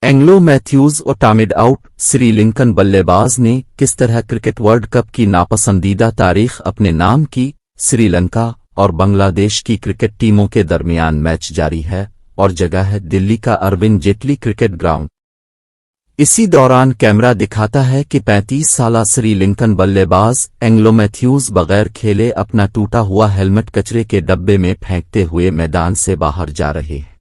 Anglo Mathews और टामिड out. Sri Lankan बल्लेबाज ने किस तरह क्रिकेट वर्ल्ड कप की नापसंदीदा तारीख अपने नाम की। श्रीलंका और बांग्लादेश की क्रिकेट टीमों के दरमियान मैच जारी है और जगह है दिल्ली का अरविंद जेटली क्रिकेट ग्राउंड। इसी दौरान कैमरा दिखाता है कि 35 साला श्रीलंकन बल्लेबाज एंग्लो मैथ्यूज बगैर खेले अपना टूटा हुआ हेलमेट कचरे के डब्बे में फेंकते हुए मैदान से बाहर जा रहे हैं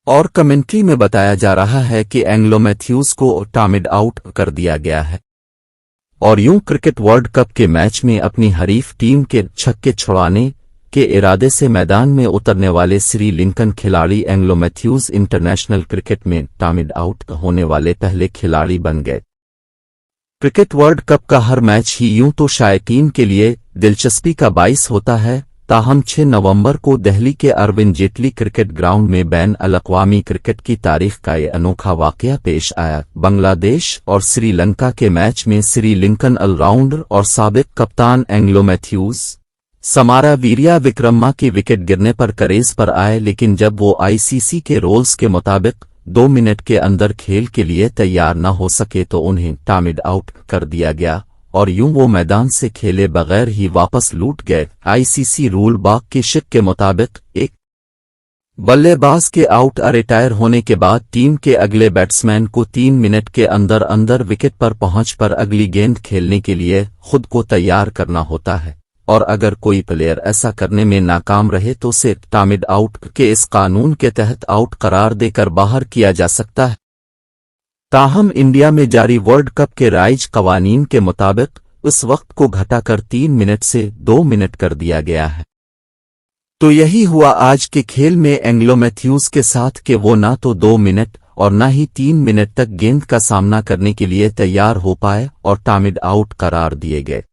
और कमेंट्री में बताया जा रहा है कि एंग्लो मैथ्यूज को टामिड आउट कर दिया गया है और यूं क्रिकेट वर्ल्ड कप के मैच में अपनी हरीफ टीम के छक्के छुड़ाने के इरादे से मैदान में उतरने वाले श्रीलंकन खिलाड़ी एंग्लो मैथ्यूज इंटरनेशनल क्रिकेट में टामिड आउट होने वाले पहले खिलाड़ी बन गए। क्रिकेट वर्ल्ड कप का हर मैच ही यूं तो शायकीन के लिए दिलचस्पी का बाइस होता है, ताहम 6 नवंबर को दिल्ली के अरविंद जेटली क्रिकेट ग्राउंड में बैन अल-अक़वामी क्रिकेट की तारीख का ये अनोखा वाकया पेश आया। बांग्लादेश और श्रीलंका के मैच में श्रीलंकन ऑलराउंडर और साबिक कप्तान एंग्लो मैथ्यूज समारा वीरिया विक्रम्मा की विकेट गिरने पर करेज पर आए, लेकिन जब वो आईसीसी के रूल्स के मुताबिक 2 मिनट के अंदर खेल के लिए तैयार न हो सके तो उन्हें टामिड आउट कर दिया गया और यूं वो मैदान से खेले बगैर ही वापस लौट गए। आईसीसी रूल बुक के शिक के मुताबिक एक बल्लेबाज के आउट रिटायर होने के बाद टीम के अगले बैट्समैन को 3 मिनट के अंदर अंदर विकेट पर पहुंच पर अगली गेंद खेलने के लिए खुद को तैयार करना होता है और अगर कोई प्लेयर ऐसा करने में नाकाम रहे तो उसे टामिड आउट के इस कानून के तहत आउट करार देकर बाहर किया जा सकता है। ताहम इंडिया में जारी वर्ल्ड कप के राइज कवानीन के मुताबिक उस वक्त को घटाकर 3 मिनट से 2 मिनट कर दिया गया है। तो यही हुआ आज के खेल में एंग्लो मैथ्यूज के साथ कि वो ना तो 2 मिनट और ना ही 3 मिनट तक गेंद का सामना करने के लिए तैयार हो पाए और टामिड आउट करार दिए गए।